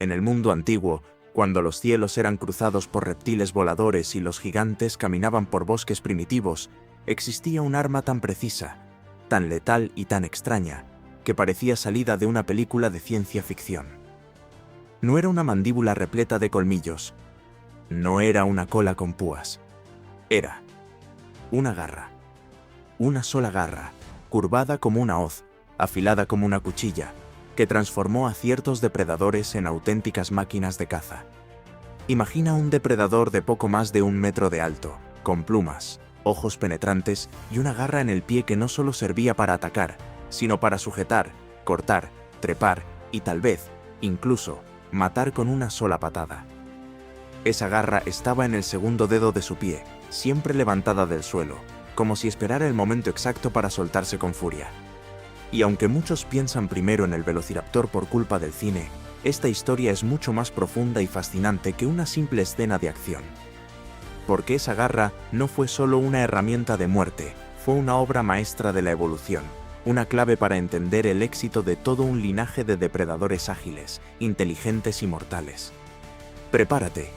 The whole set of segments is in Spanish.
En el mundo antiguo, cuando los cielos eran cruzados por reptiles voladores y los gigantes caminaban por bosques primitivos, existía un arma tan precisa, tan letal y tan extraña, que parecía salida de una película de ciencia ficción. No era una mandíbula repleta de colmillos, no era una cola con púas, era una garra. Una sola garra, curvada como una hoz, afilada como una cuchilla, que transformó a ciertos depredadores en auténticas máquinas de caza. Imagina un depredador de poco más de 1 metro de alto, con plumas, ojos penetrantes y una garra en el pie que no solo servía para atacar, sino para sujetar, cortar, trepar y tal vez, incluso, matar con una sola patada. Esa garra estaba en el segundo dedo de su pie, siempre levantada del suelo, como si esperara el momento exacto para soltarse con furia. Y aunque muchos piensan primero en el velociraptor por culpa del cine, esta historia es mucho más profunda y fascinante que una simple escena de acción. Porque esa garra no fue solo una herramienta de muerte, fue una obra maestra de la evolución, una clave para entender el éxito de todo un linaje de depredadores ágiles, inteligentes y mortales. Prepárate,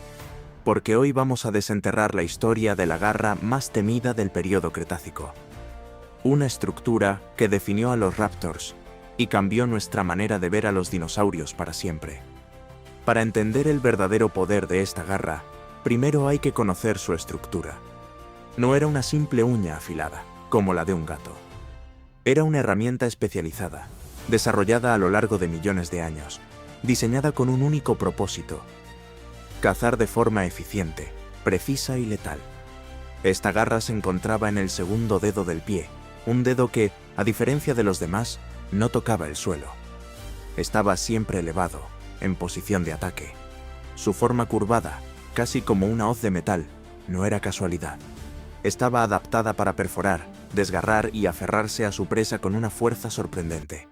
porque hoy vamos a desenterrar la historia de la garra más temida del período Cretácico. Una estructura que definió a los raptors y cambió nuestra manera de ver a los dinosaurios para siempre. Para entender el verdadero poder de esta garra, primero hay que conocer su estructura. No era una simple uña afilada, como la de un gato. Era una herramienta especializada, desarrollada a lo largo de millones de años, diseñada con un único propósito: cazar de forma eficiente, precisa y letal. Esta garra se encontraba en el segundo dedo del pie, un dedo que, a diferencia de los demás, no tocaba el suelo. Estaba siempre elevado, en posición de ataque. Su forma curvada, casi como una hoz de metal, no era casualidad. Estaba adaptada para perforar, desgarrar y aferrarse a su presa con una fuerza sorprendente.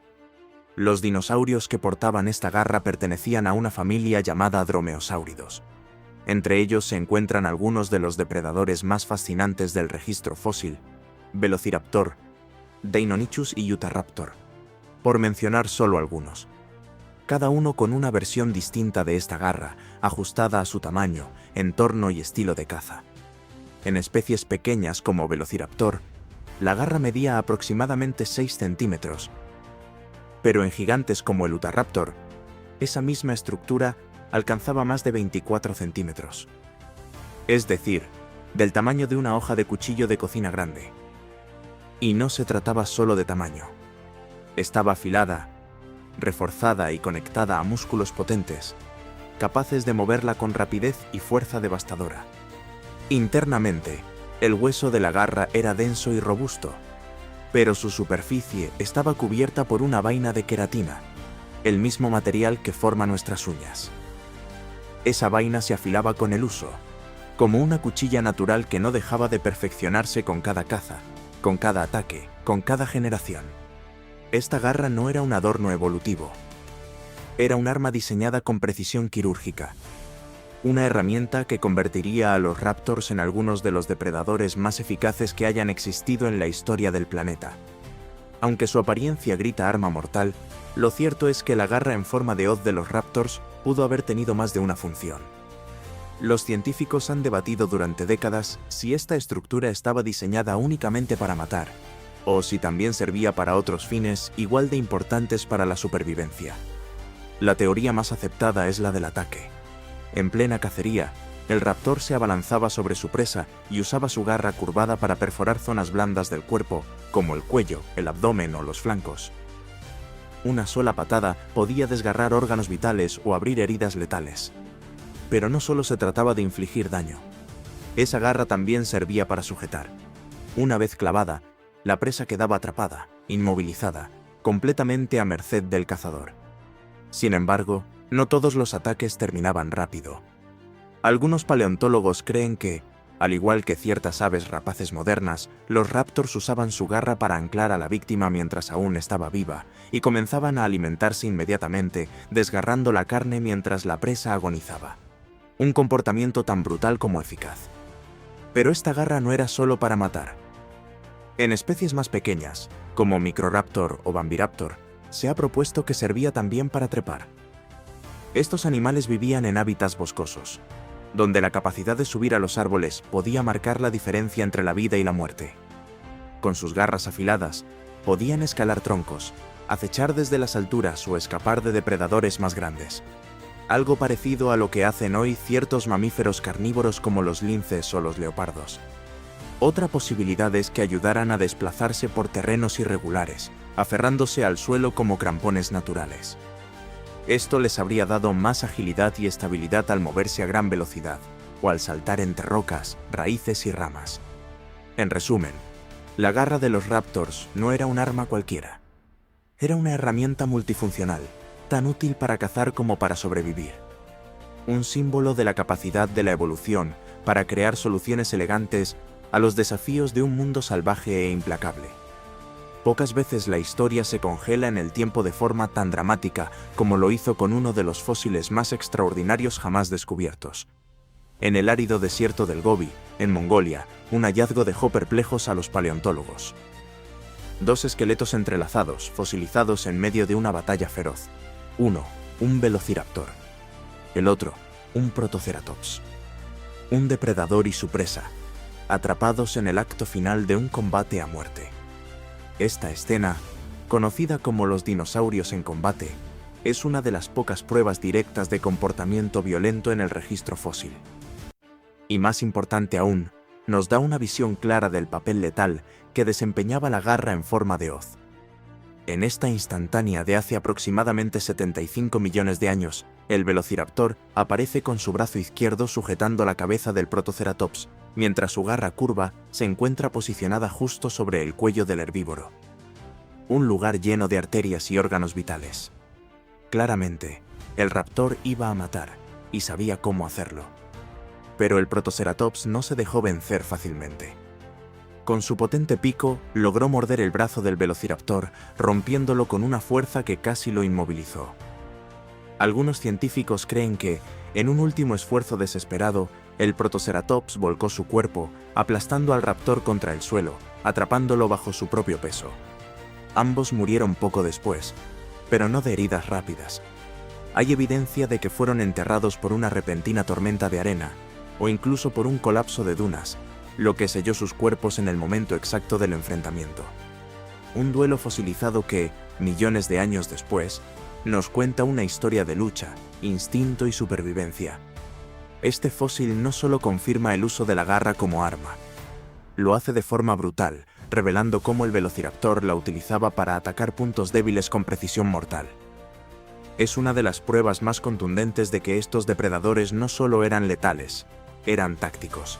Los dinosaurios que portaban esta garra pertenecían a una familia llamada dromeosáuridos. Entre ellos se encuentran algunos de los depredadores más fascinantes del registro fósil: Velociraptor, Deinonychus y Utahraptor, por mencionar solo algunos. Cada uno con una versión distinta de esta garra, ajustada a su tamaño, entorno y estilo de caza. En especies pequeñas como Velociraptor, la garra medía aproximadamente 6 centímetros, pero en gigantes como el Utahraptor, esa misma estructura alcanzaba más de 24 centímetros. Es decir, del tamaño de una hoja de cuchillo de cocina grande. Y no se trataba solo de tamaño. Estaba afilada, reforzada y conectada a músculos potentes, capaces de moverla con rapidez y fuerza devastadora. Internamente, el hueso de la garra era denso y robusto, pero su superficie estaba cubierta por una vaina de queratina, el mismo material que forma nuestras uñas. Esa vaina se afilaba con el uso, como una cuchilla natural que no dejaba de perfeccionarse con cada caza, con cada ataque, con cada generación. Esta garra no era un adorno evolutivo. Era un arma diseñada con precisión quirúrgica. Una herramienta que convertiría a los raptors en algunos de los depredadores más eficaces que hayan existido en la historia del planeta. Aunque su apariencia grita arma mortal, lo cierto es que la garra en forma de hoz de los raptors pudo haber tenido más de una función. Los científicos han debatido durante décadas si esta estructura estaba diseñada únicamente para matar, o si también servía para otros fines igual de importantes para la supervivencia. La teoría más aceptada es la del ataque. En plena cacería, el raptor se abalanzaba sobre su presa y usaba su garra curvada para perforar zonas blandas del cuerpo, como el cuello, el abdomen o los flancos. Una sola patada podía desgarrar órganos vitales o abrir heridas letales. Pero no solo se trataba de infligir daño. Esa garra también servía para sujetar. Una vez clavada, la presa quedaba atrapada, inmovilizada, completamente a merced del cazador. Sin embargo, no todos los ataques terminaban rápido. Algunos paleontólogos creen que, al igual que ciertas aves rapaces modernas, los raptors usaban su garra para anclar a la víctima mientras aún estaba viva, y comenzaban a alimentarse inmediatamente, desgarrando la carne mientras la presa agonizaba. Un comportamiento tan brutal como eficaz. Pero esta garra no era solo para matar. En especies más pequeñas, como Microraptor o Bambiraptor, se ha propuesto que servía también para trepar. Estos animales vivían en hábitats boscosos, donde la capacidad de subir a los árboles podía marcar la diferencia entre la vida y la muerte. Con sus garras afiladas, podían escalar troncos, acechar desde las alturas o escapar de depredadores más grandes. Algo parecido a lo que hacen hoy ciertos mamíferos carnívoros como los linces o los leopardos. Otra posibilidad es que ayudaran a desplazarse por terrenos irregulares, aferrándose al suelo como crampones naturales. Esto les habría dado más agilidad y estabilidad al moverse a gran velocidad, o al saltar entre rocas, raíces y ramas. En resumen, la garra de los raptors no era un arma cualquiera. Era una herramienta multifuncional, tan útil para cazar como para sobrevivir. Un símbolo de la capacidad de la evolución para crear soluciones elegantes a los desafíos de un mundo salvaje e implacable. Pocas veces la historia se congela en el tiempo de forma tan dramática como lo hizo con uno de los fósiles más extraordinarios jamás descubiertos. En el árido desierto del Gobi, en Mongolia, un hallazgo dejó perplejos a los paleontólogos. Dos esqueletos entrelazados, fosilizados en medio de una batalla feroz. Uno, un velociraptor. El otro, un protoceratops. Un depredador y su presa, atrapados en el acto final de un combate a muerte. Esta escena, conocida como los dinosaurios en combate, es una de las pocas pruebas directas de comportamiento violento en el registro fósil. Y más importante aún, nos da una visión clara del papel letal que desempeñaba la garra en forma de hoz. En esta instantánea de hace aproximadamente 75 millones de años, el velociraptor aparece con su brazo izquierdo sujetando la cabeza del protoceratops, mientras su garra curva se encuentra posicionada justo sobre el cuello del herbívoro. Un lugar lleno de arterias y órganos vitales. Claramente, el raptor iba a matar, y sabía cómo hacerlo. Pero el protoceratops no se dejó vencer fácilmente. Con su potente pico, logró morder el brazo del velociraptor, rompiéndolo con una fuerza que casi lo inmovilizó. Algunos científicos creen que, en un último esfuerzo desesperado, el protoceratops volcó su cuerpo, aplastando al raptor contra el suelo, atrapándolo bajo su propio peso. Ambos murieron poco después, pero no de heridas rápidas. Hay evidencia de que fueron enterrados por una repentina tormenta de arena, o incluso por un colapso de dunas, lo que selló sus cuerpos en el momento exacto del enfrentamiento. Un duelo fosilizado que, millones de años después, nos cuenta una historia de lucha, instinto y supervivencia. Este fósil no solo confirma el uso de la garra como arma, lo hace de forma brutal, revelando cómo el velociraptor la utilizaba para atacar puntos débiles con precisión mortal. Es una de las pruebas más contundentes de que estos depredadores no solo eran letales, eran tácticos.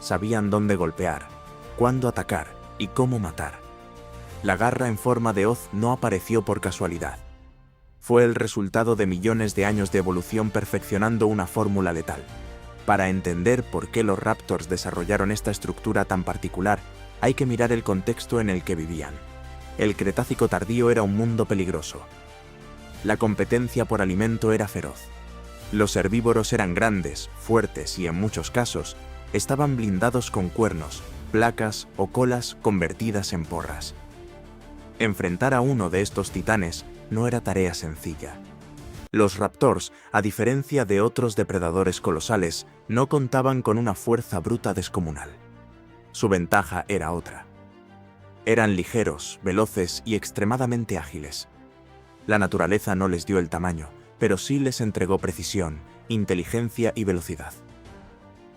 Sabían dónde golpear, cuándo atacar y cómo matar. La garra en forma de hoz no apareció por casualidad. Fue el resultado de millones de años de evolución perfeccionando una fórmula letal. Para entender por qué los raptors desarrollaron esta estructura tan particular, hay que mirar el contexto en el que vivían. El Cretácico tardío era un mundo peligroso. La competencia por alimento era feroz. Los herbívoros eran grandes, fuertes y, en muchos casos, estaban blindados con cuernos, placas o colas convertidas en porras. Enfrentar a uno de estos titanes no era tarea sencilla. Los raptors, a diferencia de otros depredadores colosales, no contaban con una fuerza bruta descomunal. Su ventaja era otra. Eran ligeros, veloces y extremadamente ágiles. La naturaleza no les dio el tamaño, pero sí les entregó precisión, inteligencia y velocidad.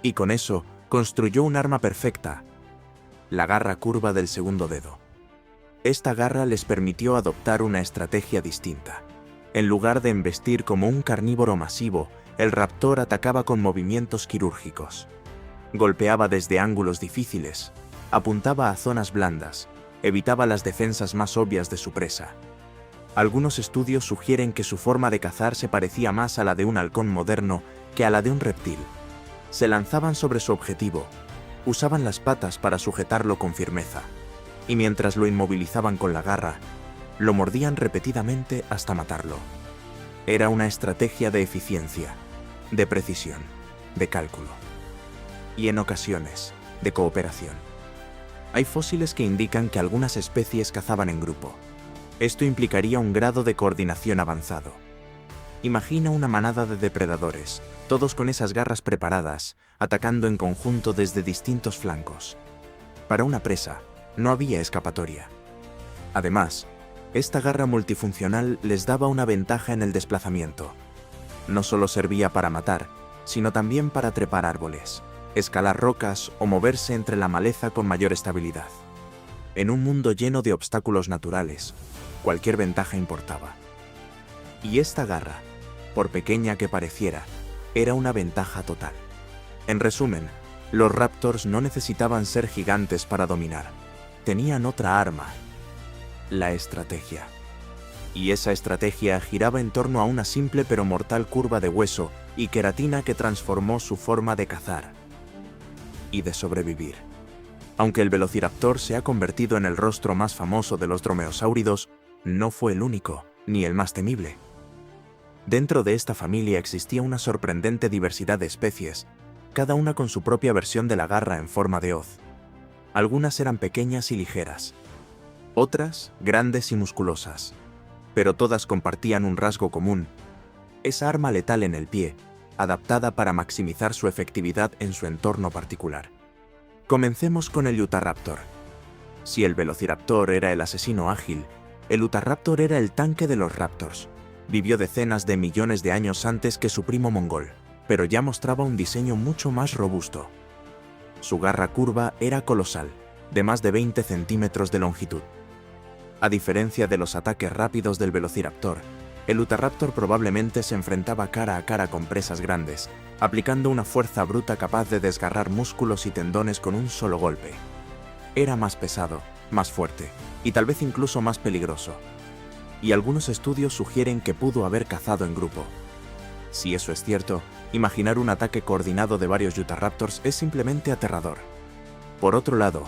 Y con eso, construyó un arma perfecta, la garra curva del segundo dedo. Esta garra les permitió adoptar una estrategia distinta. En lugar de embestir como un carnívoro masivo, el raptor atacaba con movimientos quirúrgicos. Golpeaba desde ángulos difíciles, apuntaba a zonas blandas, evitaba las defensas más obvias de su presa. Algunos estudios sugieren que su forma de cazar se parecía más a la de un halcón moderno que a la de un reptil. Se lanzaban sobre su objetivo, usaban las patas para sujetarlo con firmeza, y mientras lo inmovilizaban con la garra, lo mordían repetidamente hasta matarlo. Era una estrategia de eficiencia, de precisión, de cálculo. Y en ocasiones, de cooperación. Hay fósiles que indican que algunas especies cazaban en grupo. Esto implicaría un grado de coordinación avanzado. Imagina una manada de depredadores, todos con esas garras preparadas, atacando en conjunto desde distintos flancos. Para una presa, no había escapatoria. Además, esta garra multifuncional les daba una ventaja en el desplazamiento. No solo servía para matar, sino también para trepar árboles, escalar rocas o moverse entre la maleza con mayor estabilidad. En un mundo lleno de obstáculos naturales, cualquier ventaja importaba. Y esta garra, por pequeña que pareciera, era una ventaja total. En resumen, los raptors no necesitaban ser gigantes para dominar. Tenían otra arma: la estrategia. Y esa estrategia giraba en torno a una simple pero mortal curva de hueso y queratina que transformó su forma de cazar y de sobrevivir. Aunque el velociraptor se ha convertido en el rostro más famoso de los dromeosáuridos, no fue el único, ni el más temible. Dentro de esta familia existía una sorprendente diversidad de especies, cada una con su propia versión de la garra en forma de hoz. Algunas eran pequeñas y ligeras, otras grandes y musculosas, pero todas compartían un rasgo común: esa arma letal en el pie, adaptada para maximizar su efectividad en su entorno particular. Comencemos con el Utahraptor. Si el velociraptor era el asesino ágil, el Utahraptor era el tanque de los raptors. Vivió decenas de millones de años antes que su primo mongol, pero ya mostraba un diseño mucho más robusto. Su garra curva era colosal, de más de 20 centímetros de longitud. A diferencia de los ataques rápidos del velociraptor, el Utahraptor probablemente se enfrentaba cara a cara con presas grandes, aplicando una fuerza bruta capaz de desgarrar músculos y tendones con un solo golpe. Era más pesado, más fuerte, y tal vez incluso más peligroso. Y algunos estudios sugieren que pudo haber cazado en grupo. Si eso es cierto, imaginar un ataque coordinado de varios Utahraptors es simplemente aterrador. Por otro lado,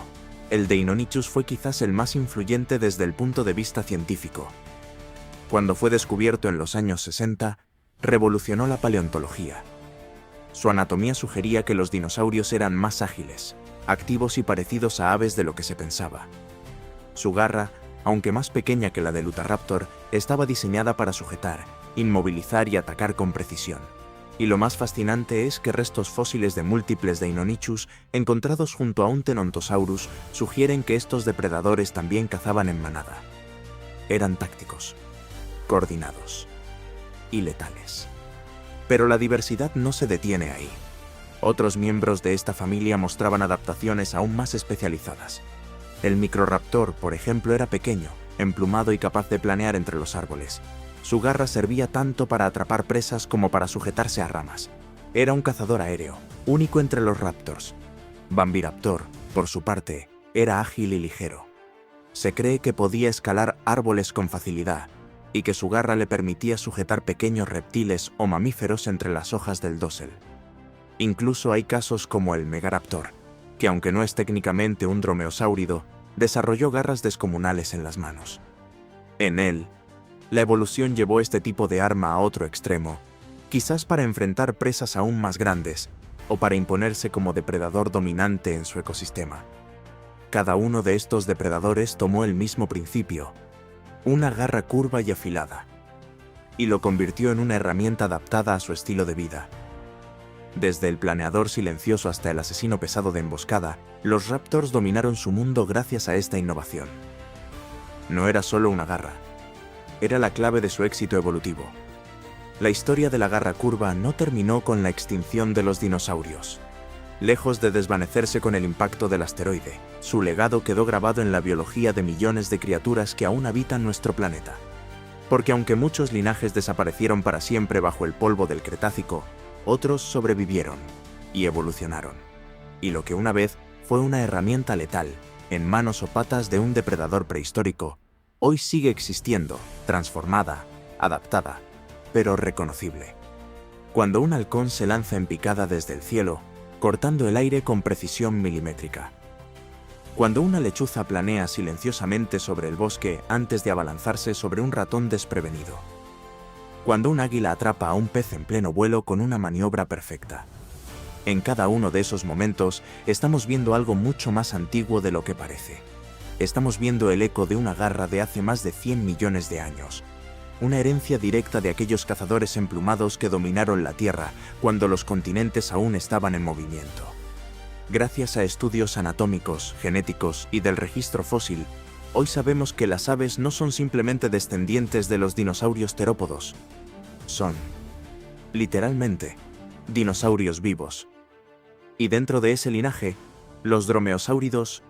el Deinonychus fue quizás el más influyente desde el punto de vista científico. Cuando fue descubierto en los años 60, revolucionó la paleontología. Su anatomía sugería que los dinosaurios eran más ágiles, activos y parecidos a aves de lo que se pensaba. Su garra, aunque más pequeña que la del Utahraptor, estaba diseñada para sujetar, inmovilizar y atacar con precisión. Y lo más fascinante es que restos fósiles de múltiples Deinonychus encontrados junto a un Tenontosaurus sugieren que estos depredadores también cazaban en manada. Eran tácticos, coordinados y letales. Pero la diversidad no se detiene ahí. Otros miembros de esta familia mostraban adaptaciones aún más especializadas. El Microraptor, por ejemplo, era pequeño, emplumado y capaz de planear entre los árboles. Su garra servía tanto para atrapar presas como para sujetarse a ramas. Era un cazador aéreo, único entre los raptors. Bambiraptor, por su parte, era ágil y ligero. Se cree que podía escalar árboles con facilidad y que su garra le permitía sujetar pequeños reptiles o mamíferos entre las hojas del dosel. Incluso hay casos como el Megaraptor, que aunque no es técnicamente un dromeosáurido, desarrolló garras descomunales en las manos. En él, la evolución llevó este tipo de arma a otro extremo, quizás para enfrentar presas aún más grandes o para imponerse como depredador dominante en su ecosistema. Cada uno de estos depredadores tomó el mismo principio: una garra curva y afilada, y lo convirtió en una herramienta adaptada a su estilo de vida. Desde el planeador silencioso hasta el asesino pesado de emboscada, los raptors dominaron su mundo gracias a esta innovación. No era solo una garra, era la clave de su éxito evolutivo. La historia de la garra curva no terminó con la extinción de los dinosaurios. Lejos de desvanecerse con el impacto del asteroide, su legado quedó grabado en la biología de millones de criaturas que aún habitan nuestro planeta. Porque aunque muchos linajes desaparecieron para siempre bajo el polvo del Cretácico, otros sobrevivieron y evolucionaron. Y lo que una vez fue una herramienta letal en manos o patas de un depredador prehistórico, hoy sigue existiendo, transformada, adaptada, pero reconocible. Cuando un halcón se lanza en picada desde el cielo, cortando el aire con precisión milimétrica. Cuando una lechuza planea silenciosamente sobre el bosque antes de abalanzarse sobre un ratón desprevenido. Cuando un águila atrapa a un pez en pleno vuelo con una maniobra perfecta. En cada uno de esos momentos estamos viendo algo mucho más antiguo de lo que parece. Estamos viendo el eco de una garra de hace más de 100 millones de años. una herencia directa de aquellos cazadores emplumados que dominaron la Tierra cuando los continentes aún estaban en movimiento. Gracias a estudios anatómicos, genéticos y del registro fósil, hoy sabemos que las aves no son simplemente descendientes de los dinosaurios terópodos. Son, literalmente, dinosaurios vivos. Y dentro de ese linaje, los dromeosáuridos,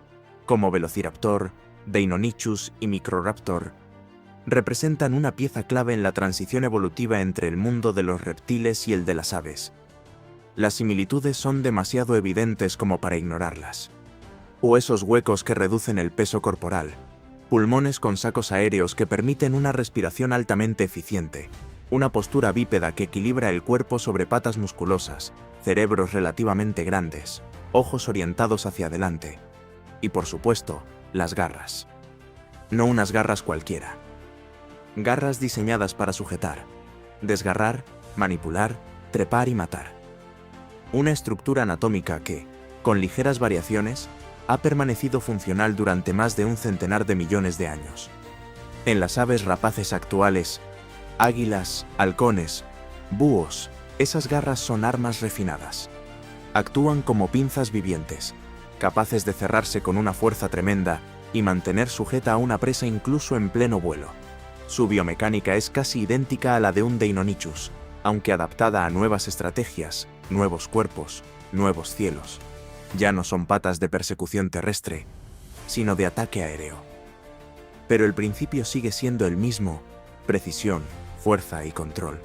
como Velociraptor, Deinonychus y Microraptor, representan una pieza clave en la transición evolutiva entre el mundo de los reptiles y el de las aves. Las similitudes son demasiado evidentes como para ignorarlas. Huesos huecos que reducen el peso corporal, pulmones con sacos aéreos que permiten una respiración altamente eficiente, una postura bípeda que equilibra el cuerpo sobre patas musculosas, cerebros relativamente grandes, ojos orientados hacia adelante. Y por supuesto, las garras. No unas garras cualquiera. Garras diseñadas para sujetar, desgarrar, manipular, trepar y matar. Una estructura anatómica que, con ligeras variaciones, ha permanecido funcional durante más de 100 millones de años. En las aves rapaces actuales, águilas, halcones, búhos, esas garras son armas refinadas. Actúan como pinzas vivientes, capaces de cerrarse con una fuerza tremenda y mantener sujeta a una presa incluso en pleno vuelo. Su biomecánica es casi idéntica a la de un Deinonychus, aunque adaptada a nuevas estrategias, nuevos cuerpos, nuevos cielos. Ya no son patas de persecución terrestre, sino de ataque aéreo. Pero el principio sigue siendo el mismo: precisión, fuerza y control.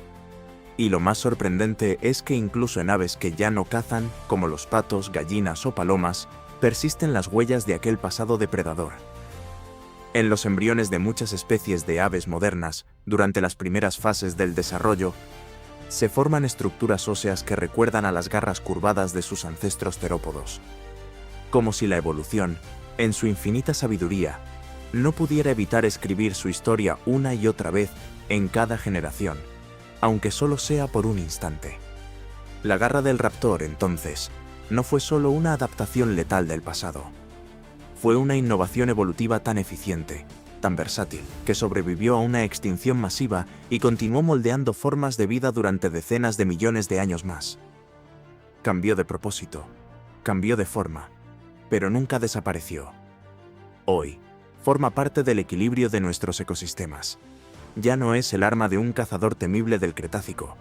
Y lo más sorprendente es que incluso en aves que ya no cazan, como los patos, gallinas o palomas, persisten las huellas de aquel pasado depredador. En los embriones de muchas especies de aves modernas, durante las primeras fases del desarrollo, se forman estructuras óseas que recuerdan a las garras curvadas de sus ancestros terópodos. Como si la evolución, en su infinita sabiduría, no pudiera evitar escribir su historia una y otra vez en cada generación, aunque solo sea por un instante. La garra del raptor, entonces, no fue solo una adaptación letal del pasado. Fue una innovación evolutiva tan eficiente, tan versátil, que sobrevivió a una extinción masiva y continuó moldeando formas de vida durante decenas de millones de años más. Cambió de propósito, cambió de forma, pero nunca desapareció. Hoy, forma parte del equilibrio de nuestros ecosistemas. Ya no es el arma de un cazador temible del Cretácico,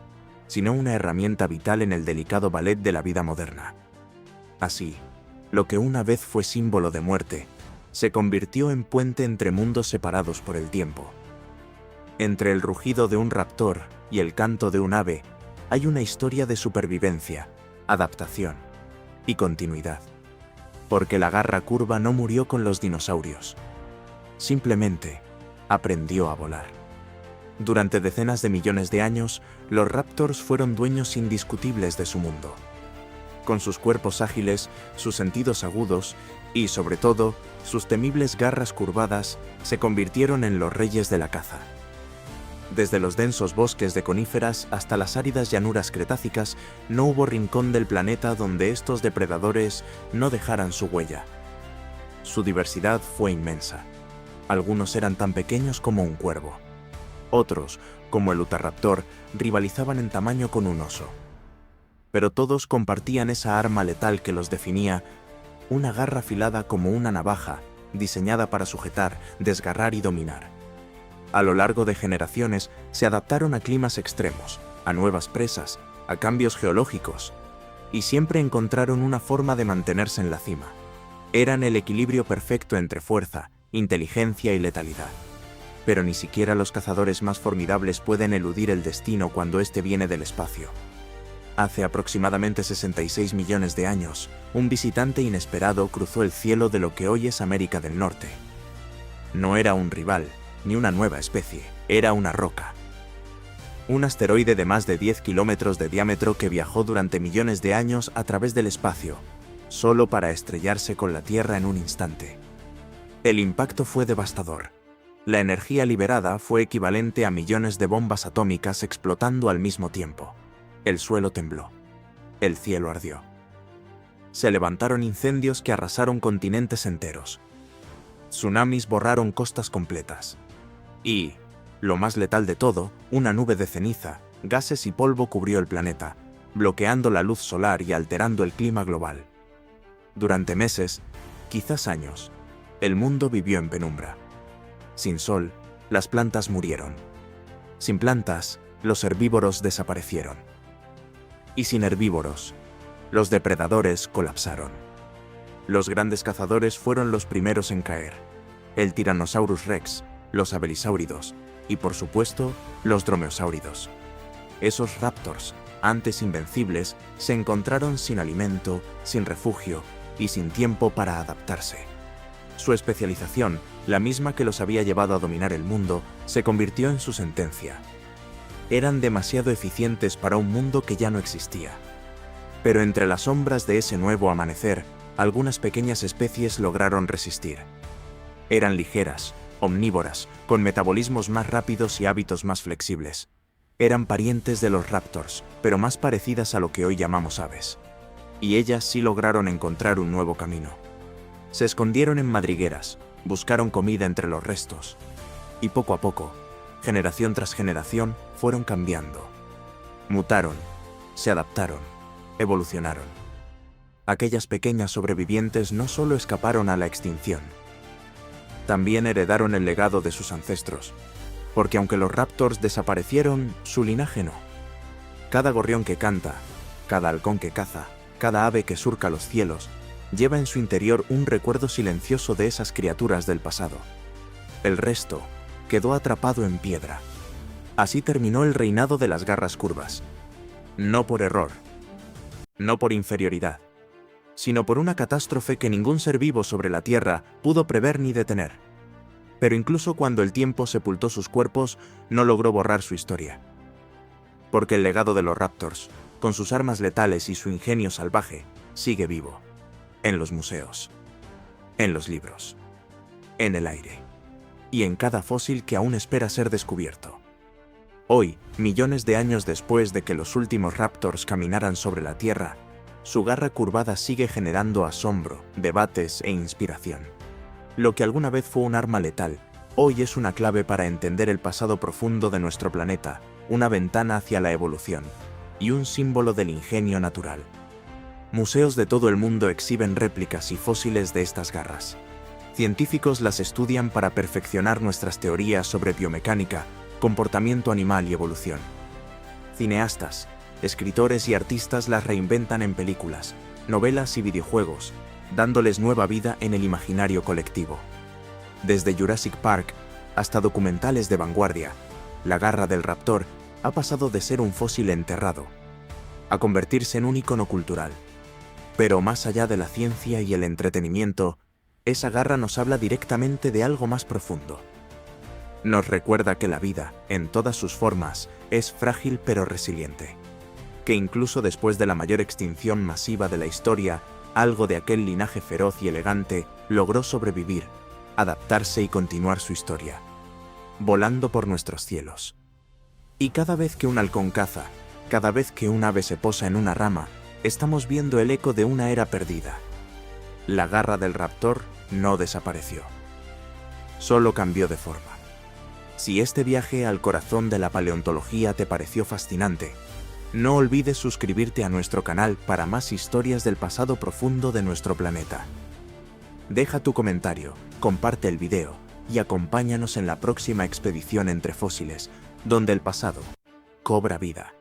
sino una herramienta vital en el delicado ballet de la vida moderna. Así, lo que una vez fue símbolo de muerte, se convirtió en puente entre mundos separados por el tiempo. Entre el rugido de un raptor y el canto de un ave, hay una historia de supervivencia, adaptación y continuidad. Porque la garra curva no murió con los dinosaurios. Simplemente aprendió a volar. Durante decenas de millones de años, los raptors fueron dueños indiscutibles de su mundo. Con sus cuerpos ágiles, sus sentidos agudos y, sobre todo, sus temibles garras curvadas, se convirtieron en los reyes de la caza. Desde los densos bosques de coníferas hasta las áridas llanuras cretácicas, no hubo rincón del planeta donde estos depredadores no dejaran su huella. Su diversidad fue inmensa. Algunos eran tan pequeños como un cuervo. Otros, como el Utahraptor, rivalizaban en tamaño con un oso. Pero todos compartían esa arma letal que los definía, una garra afilada como una navaja, diseñada para sujetar, desgarrar y dominar. A lo largo de generaciones se adaptaron a climas extremos, a nuevas presas, a cambios geológicos, y siempre encontraron una forma de mantenerse en la cima. Eran el equilibrio perfecto entre fuerza, inteligencia y letalidad. Pero ni siquiera los cazadores más formidables pueden eludir el destino cuando éste viene del espacio. Hace aproximadamente 66 millones de años, un visitante inesperado cruzó el cielo de lo que hoy es América del Norte. No era un rival, ni una nueva especie, era una roca. Un asteroide de más de 10 kilómetros de diámetro que viajó durante millones de años a través del espacio, solo para estrellarse con la Tierra en un instante. El impacto fue devastador. La energía liberada fue equivalente a millones de bombas atómicas explotando al mismo tiempo. El suelo tembló. El cielo ardió. Se levantaron incendios que arrasaron continentes enteros. Tsunamis borraron costas completas. Y, Lo más letal de todo, una nube de ceniza, gases y polvo cubrió el planeta, bloqueando la luz solar y alterando el clima global. Durante meses, quizás años, el mundo vivió en penumbra. Sin sol, las plantas murieron. Sin plantas, los herbívoros desaparecieron. Y sin herbívoros, los depredadores colapsaron. Los grandes cazadores fueron los primeros en caer. El Tyrannosaurus Rex, los abelisáuridos y, por supuesto, los dromeosáuridos. Esos raptors, antes invencibles, se encontraron sin alimento, sin refugio y sin tiempo para adaptarse. Su especialización, la misma que los había llevado a dominar el mundo, se convirtió en su sentencia. Eran demasiado eficientes para un mundo que ya no existía. Pero entre las sombras de ese nuevo amanecer, algunas pequeñas especies lograron resistir. Eran ligeras, omnívoras, con metabolismos más rápidos y hábitos más flexibles. Eran parientes de los raptors, pero más parecidas a lo que hoy llamamos aves. Y ellas sí lograron encontrar un nuevo camino. Se escondieron en madrigueras, buscaron comida entre los restos. Y poco a poco, generación tras generación, fueron cambiando. Mutaron, se adaptaron, evolucionaron. Aquellas pequeñas sobrevivientes no solo escaparon a la extinción, también heredaron el legado de sus ancestros, porque aunque los raptors desaparecieron, su linaje no. Cada gorrión que canta, cada halcón que caza, cada ave que surca los cielos, lleva en su interior un recuerdo silencioso de esas criaturas del pasado. El resto quedó atrapado en piedra. Así terminó el reinado de las garras curvas. No por error, no por inferioridad, sino por una catástrofe que ningún ser vivo sobre la Tierra pudo prever ni detener. Pero incluso cuando el tiempo sepultó sus cuerpos, no logró borrar su historia. Porque el legado de los raptors, con sus armas letales y su ingenio salvaje, sigue vivo. En los museos, en los libros, en el aire, y en cada fósil que aún espera ser descubierto. Hoy, millones de años después de que los últimos raptors caminaran sobre la Tierra, su garra curvada sigue generando asombro, debates e inspiración. Lo que alguna vez fue un arma letal, hoy es una clave para entender el pasado profundo de nuestro planeta, una ventana hacia la evolución, y un símbolo del ingenio natural. Museos de todo el mundo exhiben réplicas y fósiles de estas garras. Científicos las estudian para perfeccionar nuestras teorías sobre biomecánica, comportamiento animal y evolución. Cineastas, escritores y artistas las reinventan en películas, novelas y videojuegos, dándoles nueva vida en el imaginario colectivo. Desde Jurassic Park hasta documentales de vanguardia, la garra del raptor ha pasado de ser un fósil enterrado a convertirse en un ícono cultural. Pero más allá de la ciencia y el entretenimiento, esa garra nos habla directamente de algo más profundo. Nos recuerda que la vida, en todas sus formas, es frágil pero resiliente. Que incluso después de la mayor extinción masiva de la historia, algo de aquel linaje feroz y elegante logró sobrevivir, adaptarse y continuar su historia, volando por nuestros cielos. Y cada vez que un halcón caza, cada vez que un ave se posa en una rama, estamos viendo el eco de una era perdida. La garra del raptor no desapareció, solo cambió de forma. Si este viaje al corazón de la paleontología te pareció fascinante, no olvides suscribirte a nuestro canal para más historias del pasado profundo de nuestro planeta. Deja tu comentario, comparte el video y acompáñanos en la próxima expedición entre fósiles, donde el pasado cobra vida.